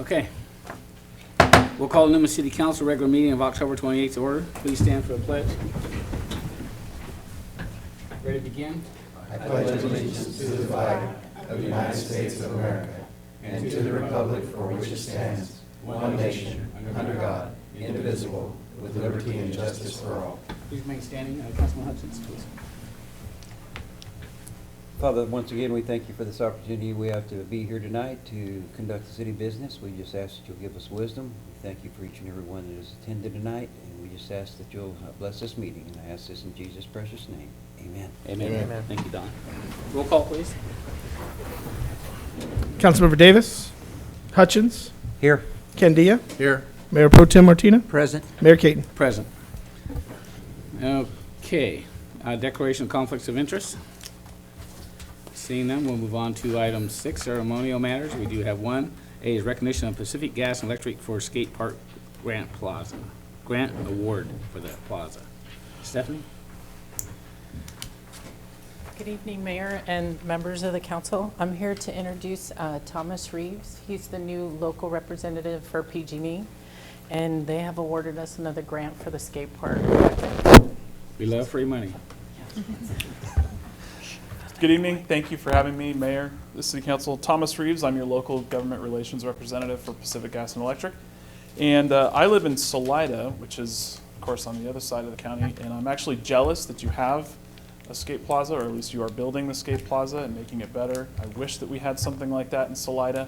Okay. We'll call the Newman City Council regular meeting of October 28th to order. Please stand for the pledge. Ready to begin? I pledge allegiance to the flag of the United States of America and to the republic for which it stands, one nation, under God, indivisible, with liberty and justice for all. Please remain standing. Councilman Hutchins, please. Father, once again, we thank you for this opportunity we have to be here tonight to conduct the city business. We just ask that you'll give us wisdom. We thank you for each and every one that has attended tonight, and we just ask that you'll bless this meeting. And I ask this in Jesus' precious name. Amen. Amen. Amen. Thank you, Don. Roll call, please. Councilmember Davis, Hutchins, Here. Candia, Here. Mayor Pro Tem Martina, Present. Mayor Caton. Present. Okay. Declaration of conflicts of interest. Seeing none, we'll move on to item 6, ceremonial matters. We do have one. A is recognition of Pacific Gas and Electric for Skate Park Grant Plaza. Grant award for the plaza. Stephanie? Good evening, Mayor and members of the council. I'm here to introduce Thomas Reeves. He's the new local representative for PG&E, and they have awarded us another grant for the skate park. We love free money. Good evening. Thank you for having me, Mayor, the City Council. Thomas Reeves. I'm your local government relations representative for Pacific Gas and Electric. And I live in Salida, which is, of course, on the other side of the county. And I'm actually jealous that you have a skate plaza, or at least you are building the skate plaza and making it better. I wish that we had something like that in Salida.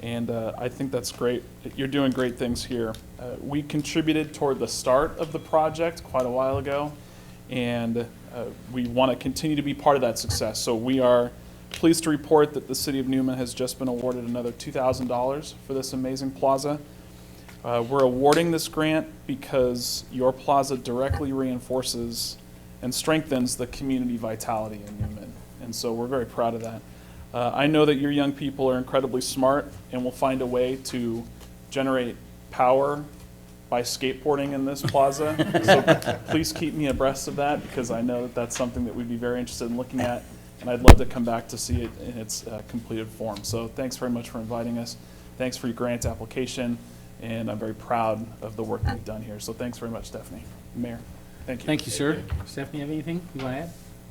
And I think that's great. You're doing great things here. We contributed toward the start of the project quite a while ago. And we want to continue to be part of that success. So we are pleased to report that the City of Newman has just been awarded another $2,000 for this amazing plaza. We're awarding this grant because your plaza directly reinforces and strengthens the community vitality in Newman. And so we're very proud of that. I know that your young people are incredibly smart and will find a way to generate power by skateboarding in this plaza. So please keep me abreast of that, because I know that that's something that we'd be very interested in looking at, and I'd love to come back to see it in its completed form. So thanks very much for inviting us. Thanks for your grant application, and I'm very proud of the work that you've done here. So thanks very much, Stephanie. Mayor, thank you. Thank you, sir. Stephanie, have anything you want to add?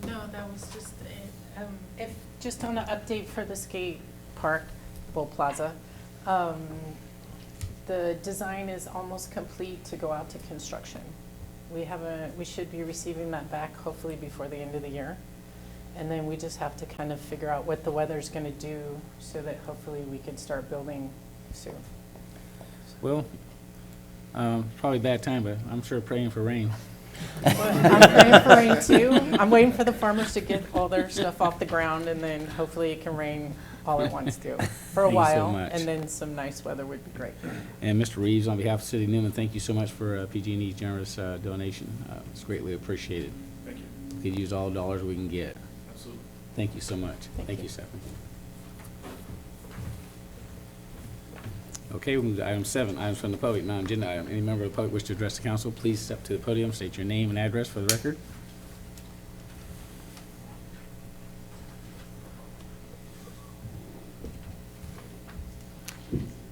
No, that was just it. If just on an update for the skate park, Bull Plaza, the design is almost complete to go out to construction. We should be receiving that back hopefully before the end of the year. And then we just have to kind of figure out what the weather's going to do so that hopefully we can start building soon. Well, probably a bad time, but I'm sure praying for rain. I'm praying for rain too. I'm waiting for the farmers to get all their stuff off the ground, and then hopefully it can rain all at once too for a Thank you so while, much. and then some nice weather would be great. And Mr. Reeves, on behalf of the City of Newman, thank you so much for PG&E's generous donation. It's greatly appreciated. Thank you. We could use all the dollars we can get. Absolutely. Thank you so much. Thank You, you. Stephanie. Okay, we'll move to item 7, items from the public, non-agenda item. Any member of the public wish to address the council, please step to the podium, state your name and address for the record.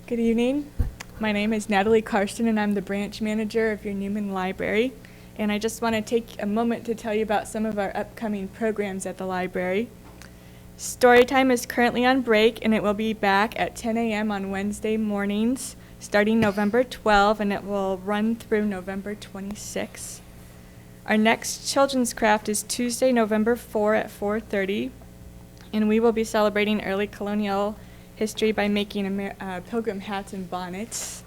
Good evening. My name is Natalie Karsten, and I'm the branch manager of your Newman Library. And I just want to take a moment to tell you about some of our upcoming programs at the library. Storytime is currently on break, and it will be back at 10 a.m. on Wednesday mornings, starting November 12, and it will run through November 26. Our next children's craft is Tuesday, November 4 at 4:30, and we will be celebrating early colonial history by making pilgrim hats and bonnets.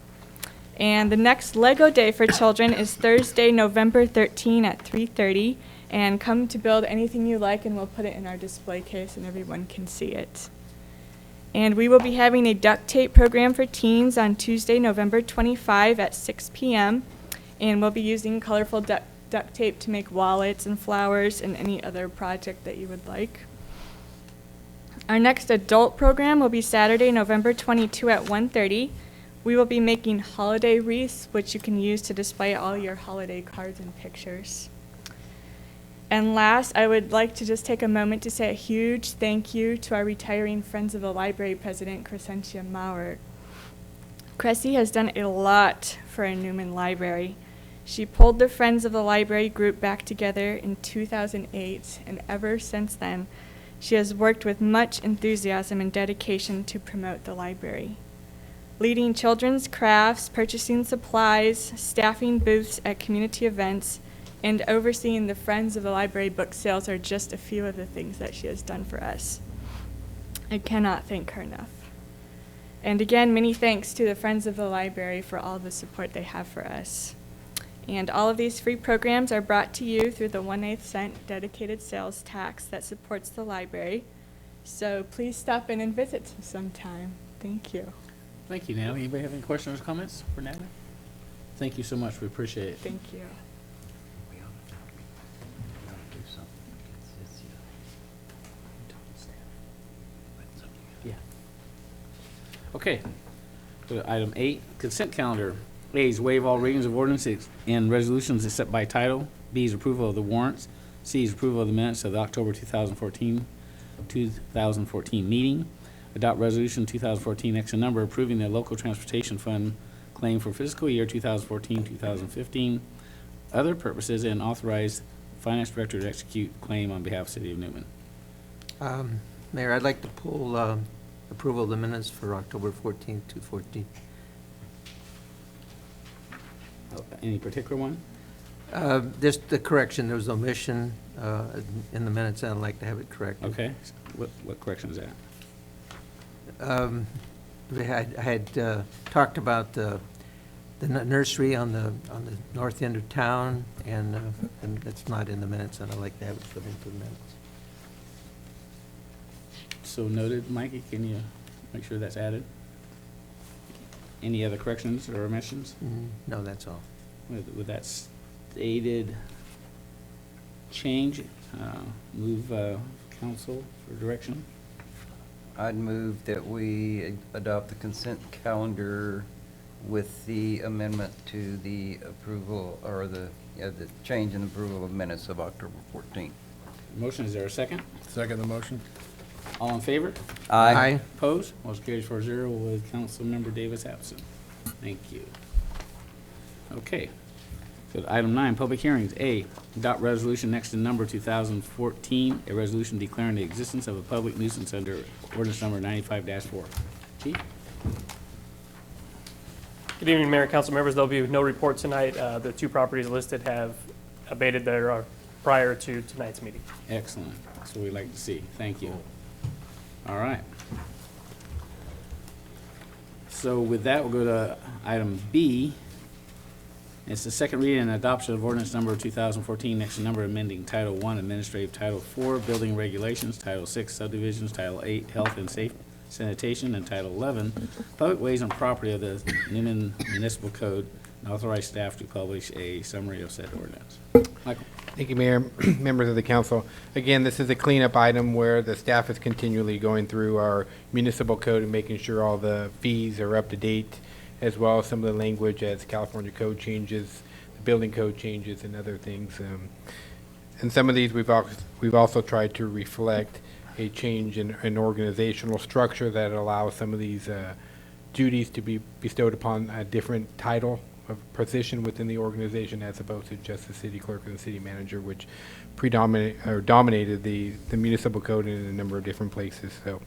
And the next Lego Day for children is Thursday, November 13 at 3:30. And come to build anything you like, and we'll put it in our display case and everyone can see it. And we will be having a duct tape program for teens on Tuesday, November 25 at 6 p.m. And we'll be using colorful duct tape to make wallets and flowers and any other project that you would like. Our next adult program will be Saturday, November 22 at 1:30. We will be making holiday wreaths, which you can use to display all your holiday cards and pictures. And last, I would like to just take a moment to say a huge thank you to our retiring Friends of the Library president, Crescentia Maurer. Cressy has done a lot for a Newman library. She pulled the Friends of the Library group back together in 2008, and ever since then, she has worked with much enthusiasm and dedication to promote the library. Leading children's crafts, purchasing supplies, staffing booths at community events, and overseeing the Friends of the Library book sales are just a few of the things that she has done for us. I cannot thank her enough. And again, many thanks to the Friends of the Library for all the support they have for us. And all of these free programs are brought to you through the 1/8 cent dedicated sales tax that supports the library. So please stop in and visit sometime. Thank you. Thank you, Natalie. Anybody have any questions or comments for Natalie? Thank you so much. We appreciate it. Thank you. We ought to do something. Yeah. Okay. Go to item 8, consent calendar. A is waive all readings of ordinances and resolutions except by title. B is approval of the warrants. C is approval of the minutes of the October 2014 meeting. Adopt resolution 2014 X number approving the local transportation fund claim for fiscal year 2014-2015. Other purposes, and authorize finance director to execute claim on behalf of the city of Newman. Mayor, I'd like to pull approval of the minutes for October 14th to 14th. Any particular one? Just the correction, there was omission in the minutes, and I'd like to have it corrected. Okay. What correction is that? I had talked about the nursery on the north end of town, and it's not in the minutes, and I'd like to have it put into the minutes. So noted. Mikey, can you make sure that's added? Any other corrections or omissions? No, that's all. With that stated change, move council for direction. I'd move that we adopt the consent calendar with the amendment to the approval, or the change in approval of minutes of October 14th. Motion, is there a second? Second the motion. All in favor? Aye. Opposed? Motion carries 4-0 with Councilmember Davis absent. Thank you. Okay. So to item 9, public hearings. A, adopt resolution next to number 2014, a resolution declaring the existence of a public nuisance under ordinance number 95-4. Chief? Good evening, Mayor and Council members. There'll be no report tonight. The two properties listed have abated their prior to tonight's meeting. Excellent. That's what we like to see. Thank you. All right. So with that, we'll go to item B. It's the second reading and adoption of ordinance number 2014, next to number amending Title I, Administrative, Title IV, Building Regulations, Title VI, Subdivisions, Title VIII, Health and Safe Sanitation, and Title XI, Public Ways and Property of the Newman Municipal Code, and authorize staff to publish a summary of said ordinance. Michael? Thank you, Mayor, members of the council. Again, this is a cleanup item where the staff is continually going through our municipal code and making sure all the fees are up to date, as well as some of the language as California code changes, the building code changes, and other things. And some of these we've also tried to reflect a change in an organizational structure that allows some of these duties to be bestowed upon a different title of position within the organization, as opposed to just the city clerk or the city manager, which dominated the municipal code in a number of different places. So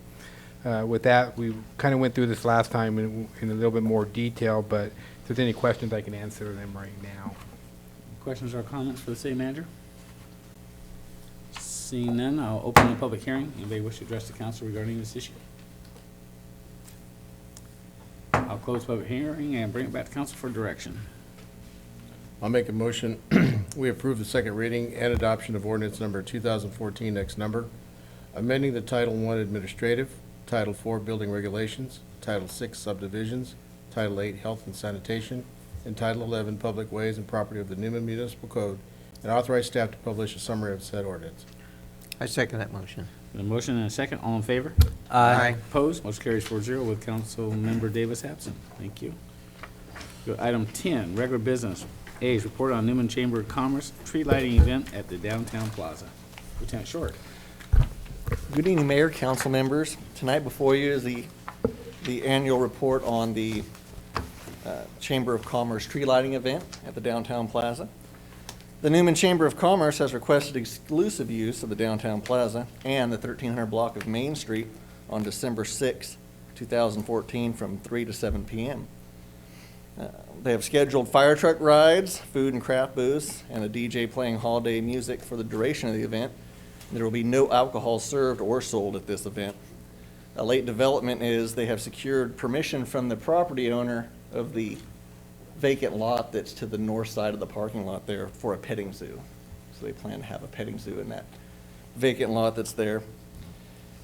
with that, we kind of went through this last time in a little bit more detail, but if there's any questions, I can answer them right now. Questions or comments for the city manager? Seeing none, I'll open the public hearing. Anybody wish to address the council regarding this issue? I'll close the public hearing and bring it back to council for direction. I'll make a motion. We approve the second reading and adoption of ordinance number 2014 X number, amending the Title I Administrative, Title IV Building Regulations, Title VI Subdivisions, Title VIII Health and Sanitation, and Title XI Public Ways and Property of the Newman Municipal Code, and authorize staff to publish a summary of said ordinance. I second that motion. A motion and a second. All in favor? Aye. Opposed? Motion carries 4-0 with Councilmember Davis absent. Thank you. Go to item 10, regular business. A is report on Newman Chamber of Commerce tree lighting event at the downtown plaza. Lieutenant Short. Good evening, Mayor, council members. Tonight before you is the annual report on the Chamber of Commerce tree lighting event at the downtown plaza. The Newman Chamber of Commerce has requested exclusive use of the downtown plaza and the 1300 block of Main Street on December 6, 2014, from 3 to 7 p.m. They have scheduled fire truck rides, food and craft booths, and a DJ playing holiday music for the duration of the event. There will be no alcohol served or sold at this event. A late development is they have secured permission from the property owner of the vacant lot that's to the north side of the parking lot there for a petting zoo. So they plan to have a petting zoo in that vacant lot that's there.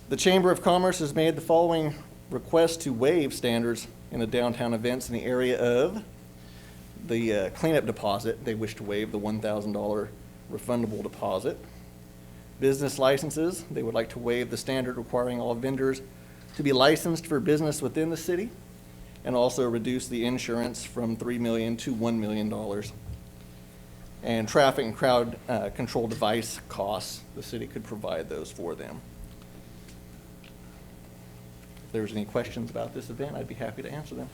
The Chamber of Commerce has made the following request to waive standards in the downtown events in the area of the cleanup deposit. They wish to waive the $1,000 refundable deposit. Business licenses, they would like to waive the standard requiring all vendors to be licensed for business within the city, and also reduce the insurance from $3 million to $1 million. And traffic and crowd control device costs, the city could provide those for them. If there's any questions about this event, I'd be happy to answer them.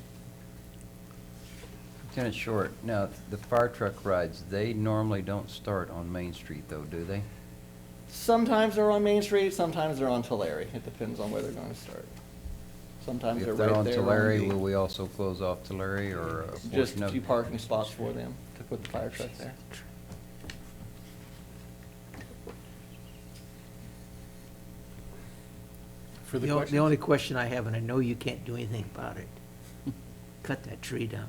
Lieutenant Short, now, the fire truck rides, they normally don't start on Main Street, though, do they? Sometimes they're on Main Street, sometimes they're on Tulare. It depends on where they're going to start. Sometimes they're If they're right on there. Tulare, will we also close off Tulare, or a Just portion a of few it? parking spots for them to put the fire truck there. Further The questions? only question I have, and I know you can't do anything about it, cut that tree down.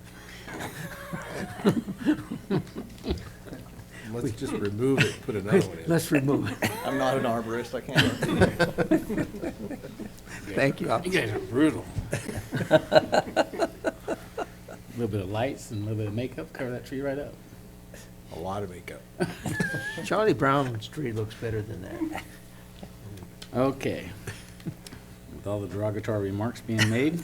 Let's just remove it, put another one in. Let's remove it. I'm not an arborist, I can't. Thank you. You guys are brutal. A little bit of lights and a little bit of makeup, cover that tree right up. A lot of makeup. Charlie Brown's tree looks better than that. Okay. With all the derogatory remarks being made,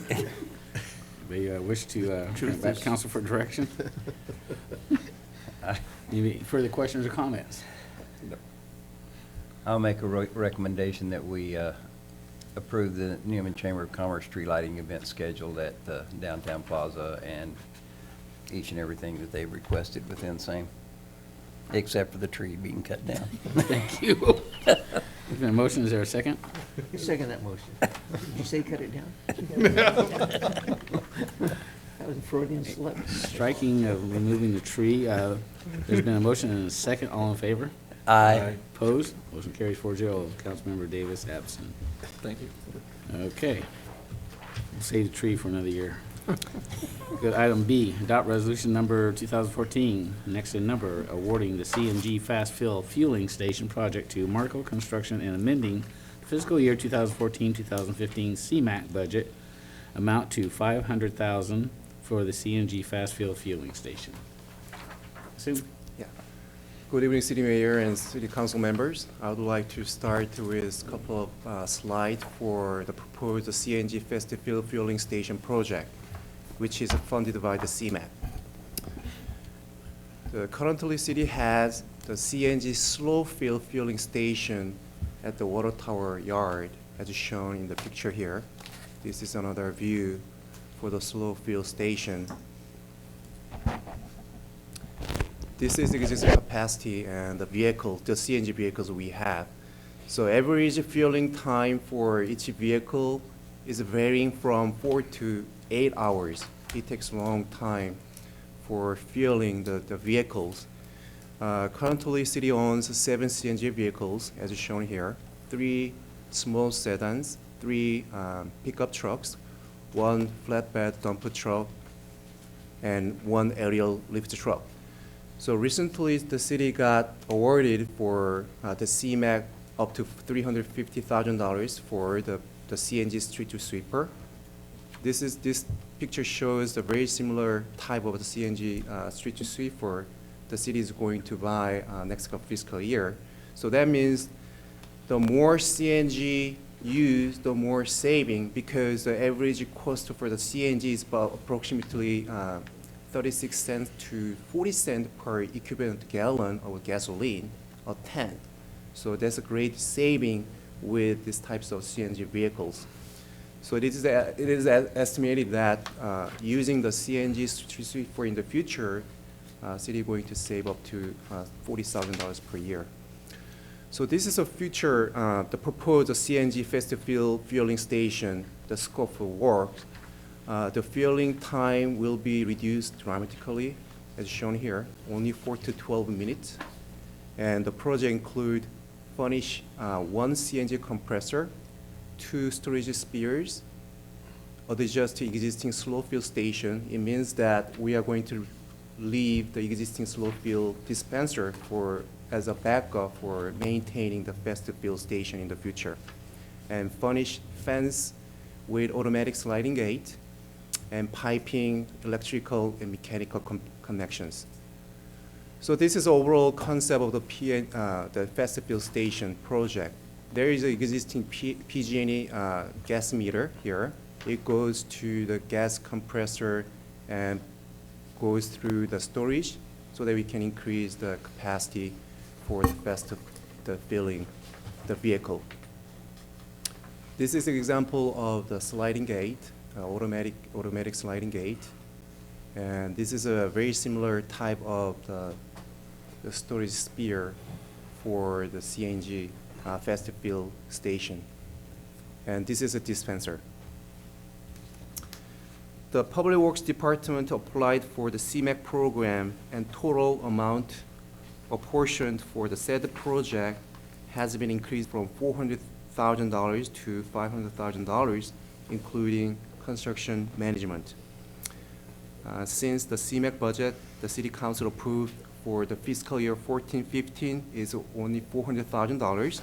they wish to turn it back to council for direction. Any further questions or comments? I'll make a recommendation that we approve the Newman Chamber of Commerce tree lighting event scheduled at the downtown plaza and each and everything that they've requested within same, except for the tree being cut down. Thank you. There's been a motion, is there a second? Second that motion. Did you say cut it down? That was a Freudian slip. Striking of removing the tree. There's been a motion and a second. All in favor? Aye. Opposed? Motion carries 4-0. Councilmember Davis absent. Thank you. Okay. We'll save the tree for another year. Good. Item B, adopt resolution number 2014, next in number, awarding the CNG fast fill fueling station project to Marco Construction and amending fiscal year 2014-2015 CMAQ budget amount to $500,000 for the CNG fast fill fueling station. Sue? Yeah. Good evening, City Mayor and City Council members. I would like to start with a couple of slides for the proposed CNG fast fill fueling station project, which is funded by the CMAQ. Currently, City has the CNG slow fill fueling station at the water tower yard, as shown in the picture here. This is another view for the slow fill station. This is the existing capacity and the vehicle, the CNG vehicles we have. So average fueling time for each vehicle is varying from 4 to 8 hours. It takes a long time for fueling the vehicles. Currently, City owns 7 CNG vehicles, as shown here, 3 small sedans, 3 pickup trucks, 1 flatbed dumper truck, and 1 aerial lift truck. So recently, the city got awarded for the CMAQ up to $350,000 for the CNG street to sweeper. This picture shows a very similar type of the CNG street to sweeper the city is going to buy next fiscal year. So that means the more CNG used, the more saving, because the average cost for the CNG is about approximately 36 cents to 40 cents per equivalent gallon of gasoline, or 10. So that's a great saving with these types of CNG vehicles. So it is estimated that using the CNG street sweeper in the future, city going to save up to $40,000 per year. So this is a future, the proposed CNG fast fueling station, the scope of work. The fueling time will be reduced dramatically, as shown here, only 4 to 12 minutes. And the project include furnish one CNG compressor, 2 storage spheres, adjust to existing slow fuel station. It means that we are going to leave the existing slow fuel dispenser as a backup for maintaining the fast fuel station in the future. And furnish fence with automatic sliding gate and piping, electrical and mechanical connections. So this is overall concept of the fast fuel station project. There is an existing PG&E gas meter here. It goes to the gas compressor and goes through the storage so that we can increase the capacity for the filling the vehicle. This is an example of the sliding gate, automatic sliding gate. And this is a very similar type of the storage sphere for the CNG fast fuel station. And this is a dispenser. The Public Works Department applied for the CMAQ program, and total amount apportioned for the said project has been increased from $400,000 to $500,000, including construction management. Since the CMAQ budget, the City Council approved for the fiscal year 14-15 is only $400,000.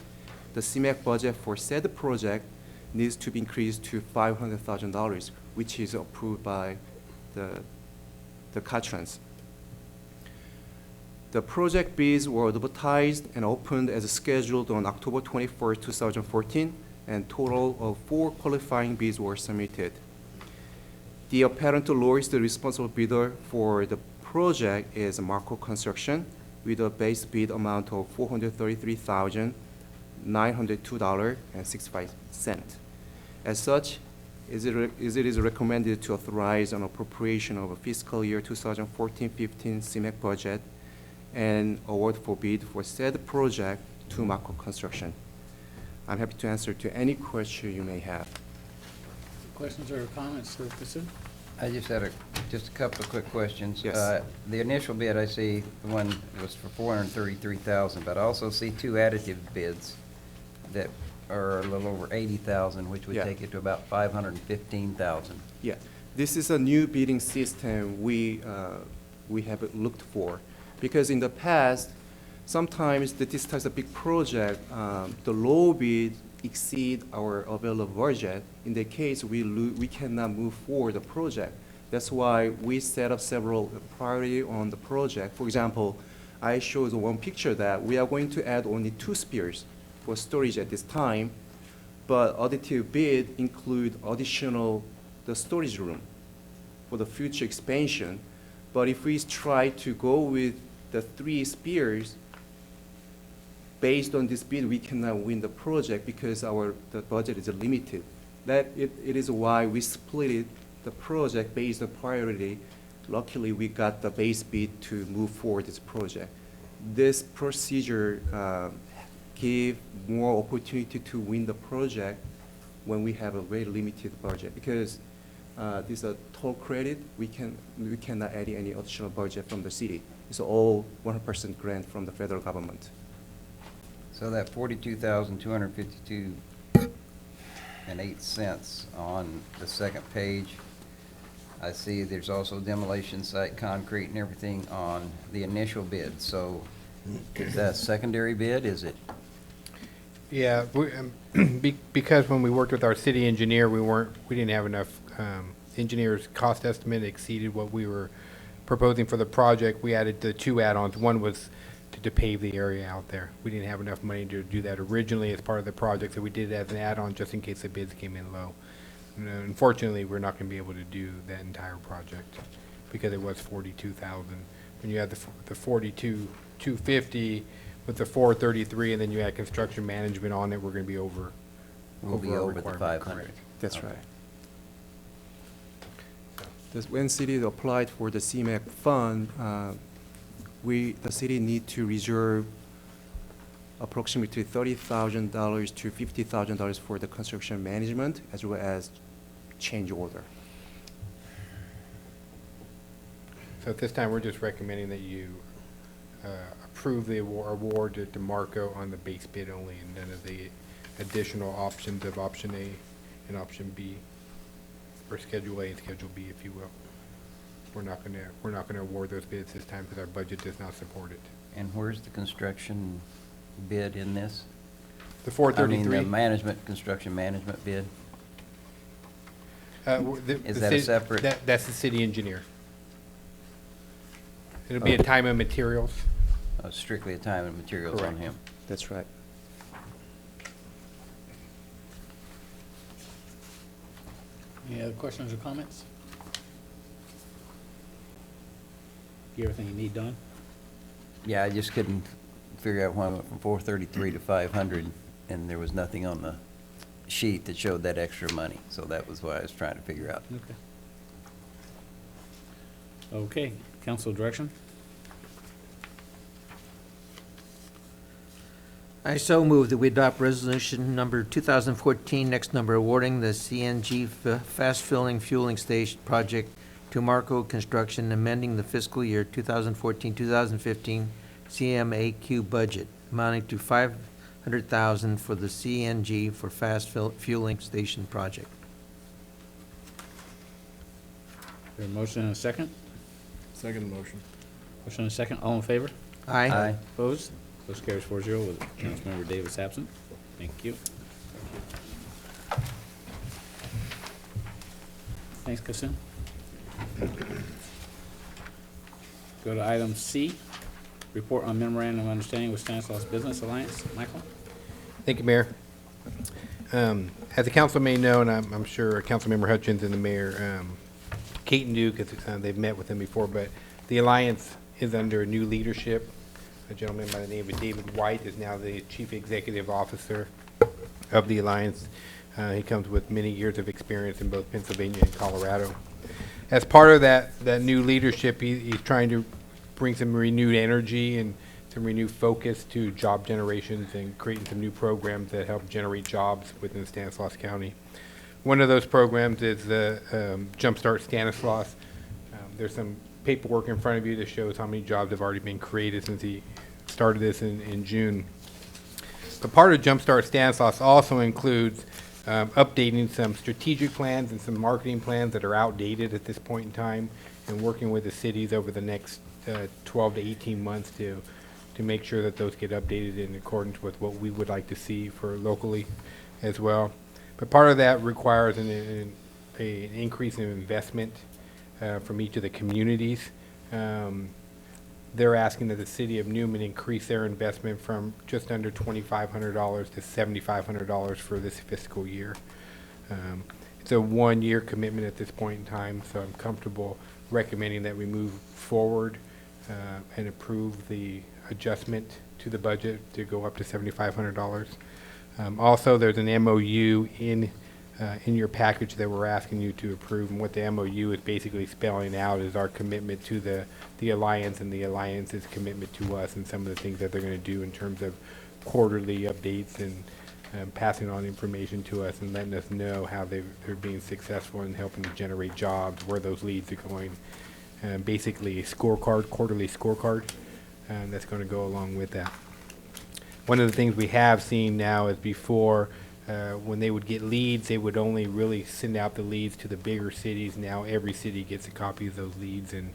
The CMAQ budget for said project needs to be increased to $500,000, which is approved by the Caltrans. The project bids were advertised and opened as scheduled on October 21st, 2014, and total of 4 qualifying bids were submitted. The apparent lowest responsible bidder for the project is Marco Construction with a base bid amount of $433,902.65. As such, it is recommended to authorize an appropriation of a fiscal year 2014-15 CMAQ budget and award for bid for said project to Marco Construction. I'm happy to answer to any question you may have. Questions or comments, Mr. Pursuit? I just had just a couple of quick questions. Yes. The initial bid, I see the one was for $433,000, but I also see 2 additive bids that are a little over $80,000, which would Yeah. take it to about $515,000. Yeah, this is a new bidding system we have looked for, because in the past, sometimes this type of big project, the low bid exceed our available budget. In that case, we cannot move forward the project. That's why we set up several priority on the project. For example, I showed one picture that we are going to add only 2 spheres for storage at this time, but additive bid include additional the storage room for the future expansion. But if we try to go with the 3 spheres, based on this bid, we cannot win the project because the budget is limited. It is why we split the project based on priority. Luckily, we got the base bid to move forward this project. This procedure give more opportunity to win the project when we have a very limited budget, because this is a toll credit. We cannot add any additional budget from the city. It's all 100% grant from the federal government. So that $42,252.08 on the second page, I see there's also demolition site, concrete and everything on the initial bid. So is that a secondary bid, is it? Yeah, because when we worked with our city engineer, we didn't have enough, engineer's cost estimate exceeded what we were proposing for the project. We added the 2 add-ons. One was to pave the area out there. We didn't have enough money to do that originally as part of the project, so we did it as an add-on just in case the bids came in low. And unfortunately, we're not going to be able to do that entire project because it was $42,000. When you have the $42,250 with the $433, and then you add construction management on it, we're going to be over. We'll be our over the requirement. 500. Correct. That's Okay. right. When city applied for the CMAQ fund, the city need to reserve approximately $30,000 to $50,000 for the construction management as well as change order. So at this time, we're just recommending that you approve the award to DeMarco on the base bid only, and none of the additional options of option A and option B, or Schedule A and Schedule B, if you will. We're not gonna award those bids this time because our budget does not support it. And where's the construction bid in this? The I 433. mean, the construction management bid? Is that a city- separate- That's the city engineer. It'll be a time and materials. Strictly a time and materials on Correct. him. That's right. Any other questions or comments? Get everything you need done? Yeah, I just couldn't figure out why I went from 433 to 500, and there was nothing on the sheet that showed that extra money. So that was what I was trying to figure out. Okay. Okay, council direction? I so move that we adopt resolution number 2014, next number, awarding the CNG fast filling fueling station project to Marco Construction, amending the fiscal year 2014-2015 CMAQ budget, amounting to $500,000 for the CNG for fast fueling station project. There a motion and a second? Second motion. Motion and a second, all in favor? Aye. Opposed? Motion carries 4-0 with Councilmember Davis absent. Thank you. Thanks, Kasum. Go to item C, report on memorandum of understanding with Stanislaus Business Alliance. Michael? Thank you, Mayor. As the council may know, and I'm sure Councilmember Hutchins and the mayor, Kate and Duke, they've met with him before, but the alliance is under new leadership. A gentleman by the name of David White is now the chief executive officer of the alliance. He comes with many years of experience in both Pennsylvania and Colorado. As part of that new leadership, he's trying to bring some renewed energy and some renewed focus to job generations and creating some new programs that help generate jobs within Stanislaus County. One of those programs is the Jumpstart Stanislaus. There's some paperwork in front of you that shows how many jobs have already been created since he started this in June. But part of Jumpstart Stanislaus also includes updating some strategic plans and some marketing plans that are outdated at this point in time, and working with the cities over the next 12 to 18 months to make sure that those get updated in accordance with what we would like to see for locally as well. But part of that requires an increase in investment from each of the communities. They're asking that the city of Newman increase their investment from just under $2,500 to $7,500 for this fiscal year. It's a one-year commitment at this point in time, so I'm comfortable recommending that we move forward and approve the adjustment to the budget to go up to $7,500. Also, there's an MOU in your package that we're asking you to approve, and what the MOU is basically spelling out is our commitment to the Alliance and the Alliance's commitment to us, and some of the things that they're going to do in terms of quarterly updates and passing on information to us and letting us know how they're being successful in helping to generate jobs, where those leads are going. Basically a scorecard, quarterly scorecard, that's going to go along with that. One of the things we have seen now is before, when they would get leads, they would only really send out the leads to the bigger cities. Now every city gets a copy of those leads, and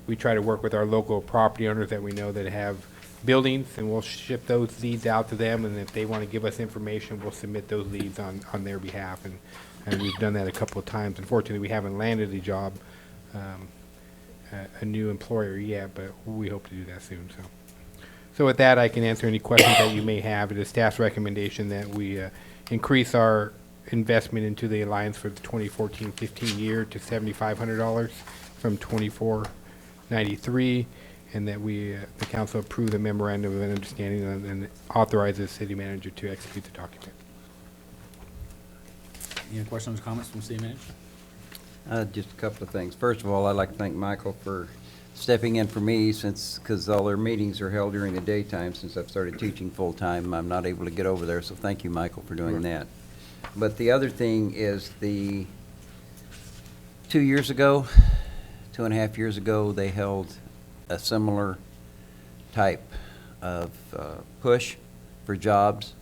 we try to work with our local property owners that we know that have buildings, and we'll ship those leads out to them, and if they want to give us information, we'll submit those leads on their behalf, and we've done that a couple of times. Unfortunately, we haven't landed a job, a new employer yet, but we hope to do that soon. So with that, I can answer any questions that you may have. It is staff's recommendation that we increase our investment into the Alliance for the 2014-15 year to $7,500 from $2,493, and that we, the council, approve the memorandum of understanding and authorize the city manager to execute the document. Any questions or comments from city manager? Just a couple of things. First of all, I'd like to thank Michael for stepping in for me because all their meetings are held during the daytime. Since I've started teaching full-time, I'm not able to get over there, so thank you, Michael, for doing that. But the other thing is 2 years ago, 2.5 years ago, they held a similar type of push for jobs,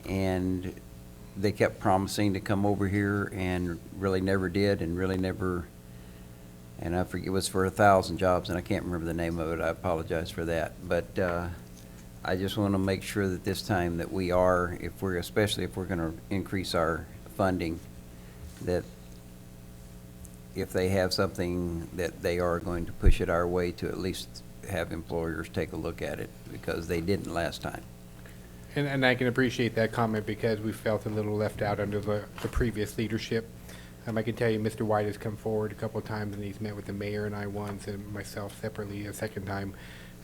and they kept promising to come over here and really never did, and really never, and I forget, it was for 1,000 jobs, and I can't remember the name of it. I apologize for that. But I just want to make sure that this time that we are, especially if we're going to increase our funding, that if they have something, that they are going to push it our way to at least have employers take a look at it, because they didn't last time. And I can appreciate that comment because we felt a little left out under the previous leadership. I can tell you Mr. White has come forward a couple of times, and he's met with the mayor and I once, and myself separately a second time.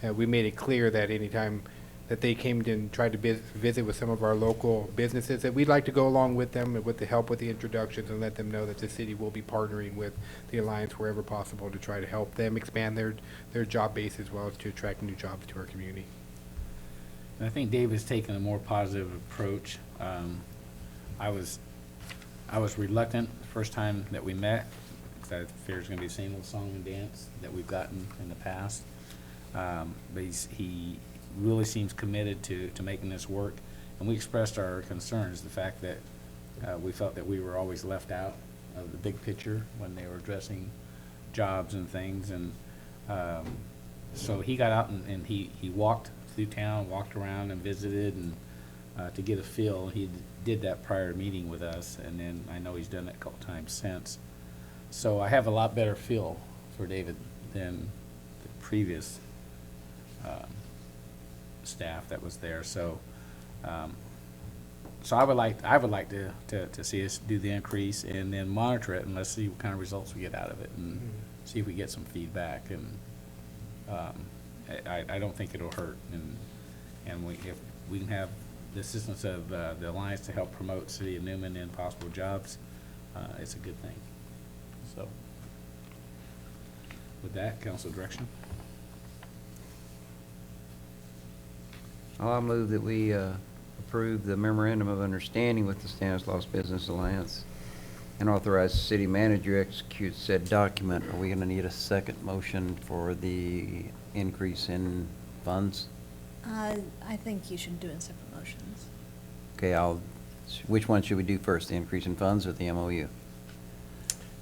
We made it clear that anytime that they came and tried to visit with some of our local businesses, that we'd like to go along with them and with the help with the introductions, and let them know that the city will be partnering with the Alliance wherever possible to try to help them expand their job base as well as to attract new jobs to our community. And I think Dave has taken a more positive approach. I was reluctant the first time that we met, because I figured it's going to be the same old song and dance that we've gotten in the past. But he really seems committed to making this work. And we expressed our concerns, the fact that we felt that we were always left out of the big picture when they were addressing jobs and things. And so he got out and he walked through town, walked around and visited, and to get a feel. He did that prior meeting with us, and then I know he's done it a couple times since. So I have a lot better feel for David than the previous staff that was there. So so I would like to see us do the increase and then monitor it, and let's see what kind of results we get out of it, and see if we get some feedback. And I don't think it'll hurt, and if we can have the assistance of the Alliance to help promote City of Newman and possible jobs, it's a good thing. So with that, council direction. I'll move that we approve the memorandum of understanding with the Stanislaus Business Alliance and authorize the city manager to execute said document. Are we going to need a second motion for the increase in funds? I think you should do it in separate motions. Okay, which one should we do first, the increase in funds or the MOU?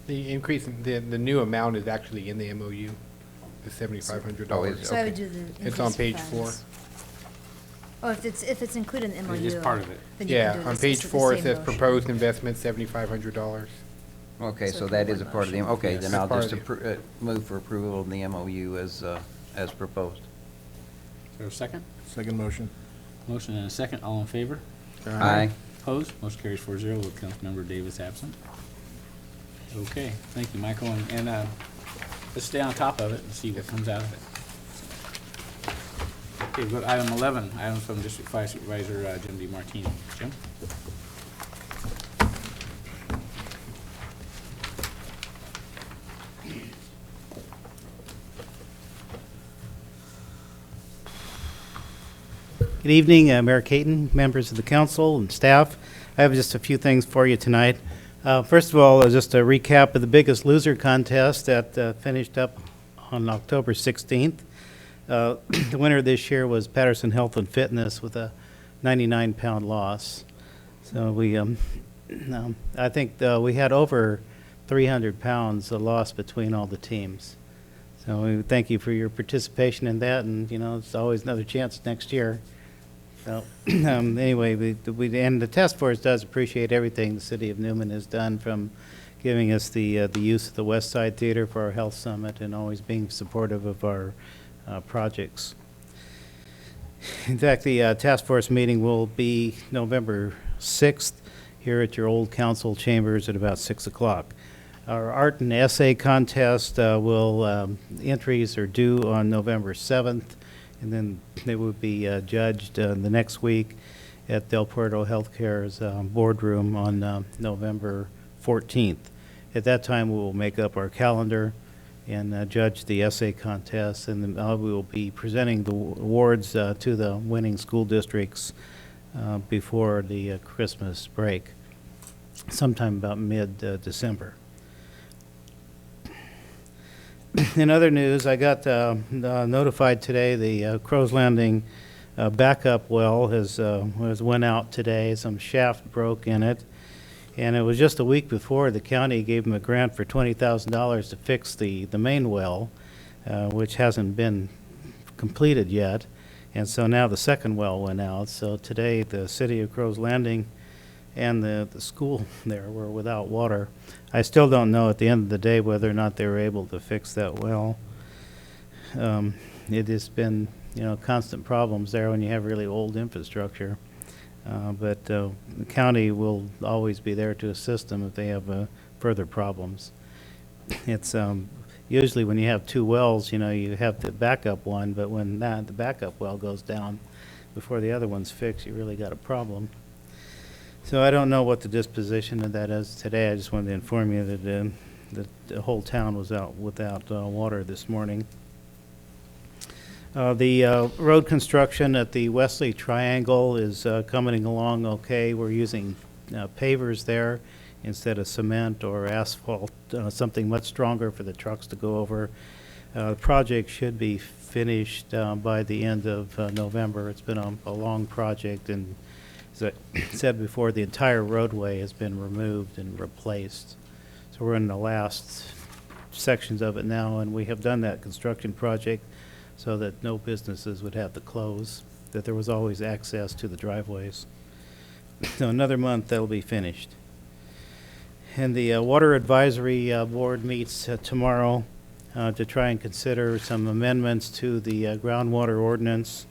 The increase in the new amount is actually in the MOU, the $7,500. Oh, is it? So I would do the increase It's on in page funds. 4. Oh, if it's included in the MOU. It is part of it. then you can do Yeah, it on as page the 4 it same says motion. proposed investment $7,500. Okay, So so it's that one is a part of the, motion. okay, Yes, then that's I'll part just of move for approval of the MOU as proposed. Is there a second? Second motion. Motion and a second. All in favor? Aye. Opposed? Motion carries 4-0 with Councilmember Davis absent. Okay, thank you, Michael, and let's stay on top of it and see what comes out of it. Okay, we've got item 11, items from District 5 Supervisor Jim DiMartini. Jim? Good evening, Mayor Caton, members of the council and staff. I have just a few things for you tonight. First of all, just a recap of the Biggest Loser contest that finished up on October 16th. The winner this year was Patterson Health and Fitness with a 99-pound loss. So I think we had over 300 pounds lost between all the teams. So we thank you for your participation in that, and it's always another chance next year. So anyway, and the task force does appreciate everything the city of Newman has done, from giving us the use of the West Side Theater for our health summit and always being supportive of our projects. In fact, the task force meeting will be November 6th here at your old council chambers at about 6 o'clock. Our art and essay contest entries are due on November 7th, and then they will be judged the next week. at Del Puerto Healthcare's boardroom on November 14th. At that time, we will make up our calendar and judge the essay contest, and then we will be presenting the awards to the winning school districts before the Christmas break, sometime about mid-December. In other news, I got notified today the Crow's Landing backup well has went out today. Some shaft broke in it, and it was just a week before the county gave them a grant for $20,000 to fix the main well, which hasn't been completed yet. And so now the second well went out. So today the city of Crow's Landing and the school there were without water. I still don't know at the end of the day whether or not they were able to fix that well. It has been, constant problems there when you have really old infrastructure. But the county will always be there to assist them if they have further problems. It's usually when you have two wells, you have the backup one, but when the backup well goes down before the other one's fixed, you really got a problem. So I don't know what the disposition of that is today. I just wanted to inform you that the whole town was out without water this morning. The road construction at the Wesley Triangle is coming along okay. We're using pavers there instead of cement or asphalt, something much stronger for the trucks to go over. The project should be finished by the end of November. It's been a long project, and as I said before, the entire roadway has been removed and replaced. So we're in the last sections of it now, and we have done that construction project so that no businesses would have to close, that there was always access to the driveways. So another month, that'll be finished. And the Water Advisory Board meets tomorrow to try and consider some amendments to the groundwater ordinance.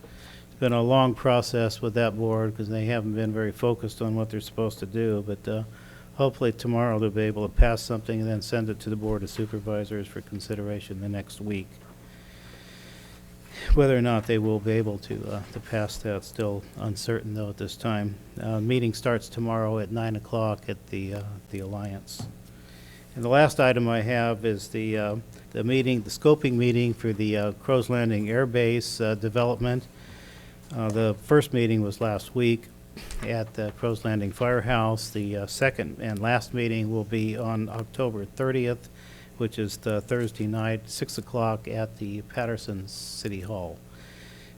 It's been a long process with that board because they haven't been very focused on what they're supposed to do, but hopefully tomorrow they'll be able to pass something and then send it to the Board of Supervisors for consideration the next week. Whether or not they will be able to pass that, still uncertain though at this time. Meeting starts tomorrow at 9 o'clock at the Alliance. And the last item I have is the scoping meeting for the Crow's Landing Air Base development. The first meeting was last week at the Crow's Landing Firehouse. The second and last meeting will be on October 30th, which is the Thursday night, 6 o'clock at the Patterson City Hall.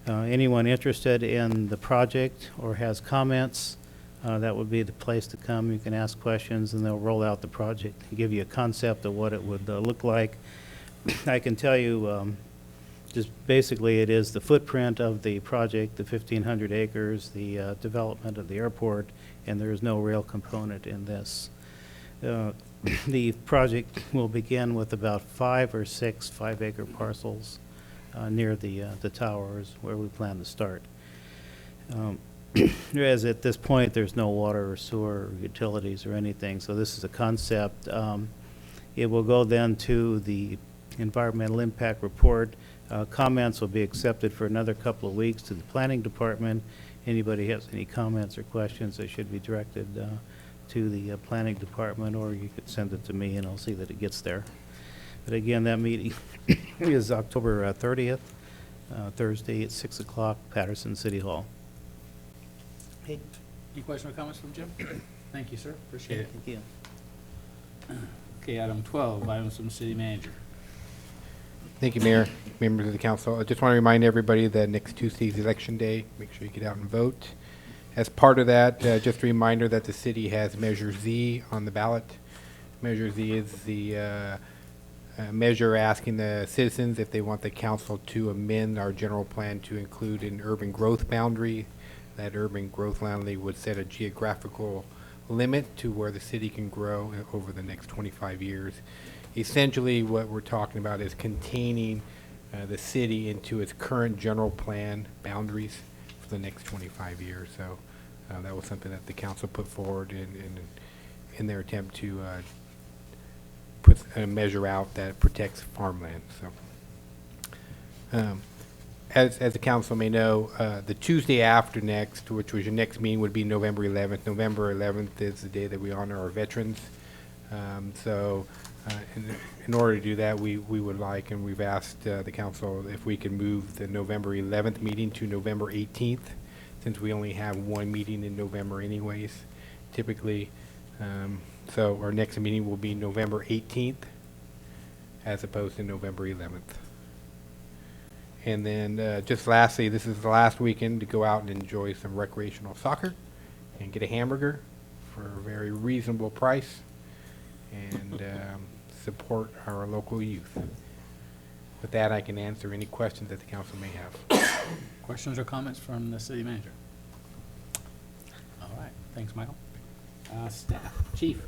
Anyone interested in the project or has comments, that would be the place to come. You can ask questions and they'll roll out the project and give you a concept of what it would look like. I can tell you just basically it is the footprint of the project, the 1,500 acres, the development of the airport, and there is no rail component in this. The project will begin with about 5 or 6 5-acre parcels near the towers where we plan to start. Whereas at this point, there's no water or sewer or utilities or anything, so this is a concept. It will go then to the environmental impact report. Comments will be accepted for another couple of weeks to the planning department. Anybody has any comments or questions, they should be directed to the planning department, or you could send it to me and I'll see that it gets there. But again, that meeting is October 30th, Thursday at 6 o'clock, Patterson City Hall. Hey, any questions or comments from Jim? Thank you, sir. Appreciate it. Thank you. Okay, item 12, items from the city manager. Thank you, Mayor, members of the council. I just want to remind everybody that next Tuesday is Election Day. Make sure you get out and vote. As part of that, just a reminder that the city has Measure Z on the ballot. Measure Z is the measure asking the citizens if they want the council to amend our general plan to include an urban growth boundary. That urban growth boundary would set a geographical limit to where the city can grow over the next 25 years. Essentially, what we're talking about is containing the city into its current general plan boundaries for the next 25 years. So that was something that the council put forward in their attempt to put a measure out that protects farmland. So as the council may know, the Tuesday after next, which was your next meeting, would be November 11th. November 11th is the day that we honor our veterans. So in order to do that, we would like, and we've asked the council if we can move the November 11th meeting to November 18th, since we only have one meeting in November anyways, typically. So our next meeting will be November 18th as opposed to November 11th. And then just lastly, this is the last weekend to go out and enjoy some recreational soccer and get a hamburger for a very reasonable price and support our local youth. With that, I can answer any questions that the council may have. Questions or comments from the city manager? All right, thanks, Michael. Staff, chief.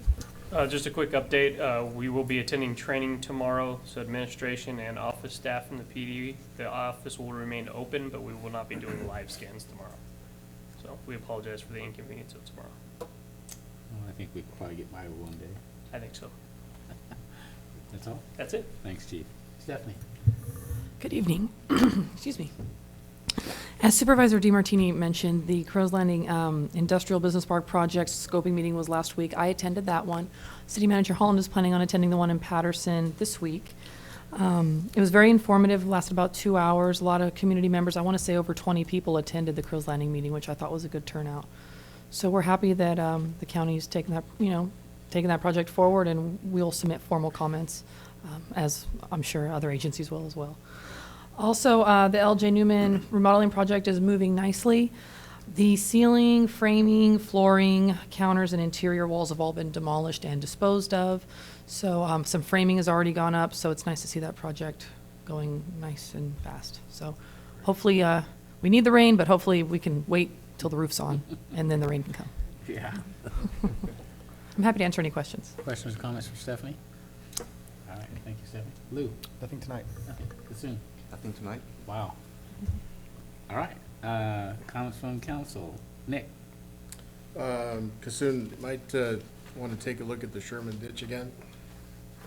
Just a quick update. We will be attending training tomorrow, so administration and office staff in the PD. The office will remain open, but we will not be doing live scans tomorrow. So we apologize for the inconvenience of tomorrow. Well, I think we can probably get by with one day. I think so. That's all? That's it. Thanks, chief. Stephanie. Good evening. Excuse me. As Supervisor DeMartini mentioned, the Crow's Landing Industrial Business Park project scoping meeting was last week. I attended that one. City Manager Holland is planning on attending the one in Patterson this week. It was very informative, lasted about 2 hours. A lot of community members, I want to say over 20 people attended the Crow's Landing meeting, which I thought was a good turnout. So we're happy that the county's taking that, taking that project forward, and we'll submit formal comments, as I'm sure other agencies will as well. Also, the LJ Newman remodeling project is moving nicely. The ceiling, framing, flooring, counters, and interior walls have all been demolished and disposed of. So some framing has already gone up, so it's nice to see that project going nice and fast. So hopefully, we need the rain, but hopefully we can wait till the roof's on, and then the rain can come. Yeah. I'm happy to answer any questions. Questions or comments from Stephanie? All right, thank you, Stephanie. Lou? Nothing tonight. Nothing. Kasoon? Nothing tonight. Wow. All right, comments from council. Nick? Kasoon, might want to take a look at the Sherman ditch again.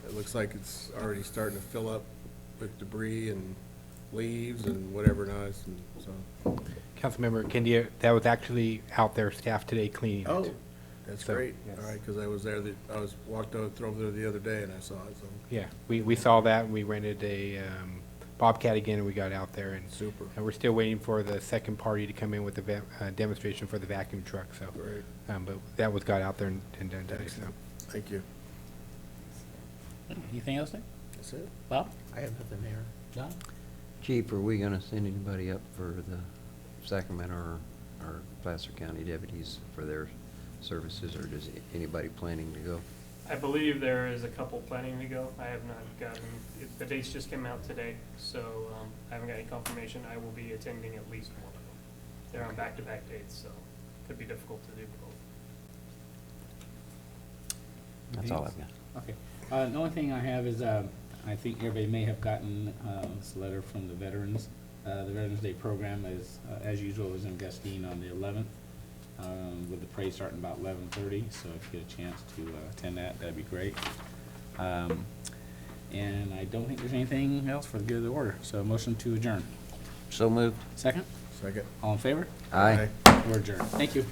It looks like it's already starting to fill up with debris and leaves and whatever else, and so. Councilmember Kendia, that was actually out there, staff today cleaning it. Oh, that's So, great. yes. All right, because I was there, walked over there the other day and I saw it, so. Yeah, we saw that, and we rented a Bobcat again, and we got out there, and Super. we're still waiting for the second party to come in with the demonstration for the vacuum truck, so. Great. But that was got out there and done today, so. Thank you. Anything else, Nick? That's it. Bob? I have nothing there. John? Chief, are we gonna send anybody up for the Sacramento or Placer County deputies for their services, or does anybody planning to go? I believe there is a couple planning to go. I have not gotten, the dates just came out today, so I haven't got any confirmation. I will be attending at least one of them. They're on back-to-back dates, so it could be difficult to do both. That's all I've got. Okay. The only thing I have is, I think everybody may have gotten this letter from the veterans. The Veterans Day program is, as usual, is in Gustine on the 11th, with the parade starting about 11:30. So if you get a chance to attend that, that'd be great. And I don't think there's anything else for the good of the order. So motion to adjourn. So moved. Second? Second. All in favor? Aye. We're adjourned. Thank you.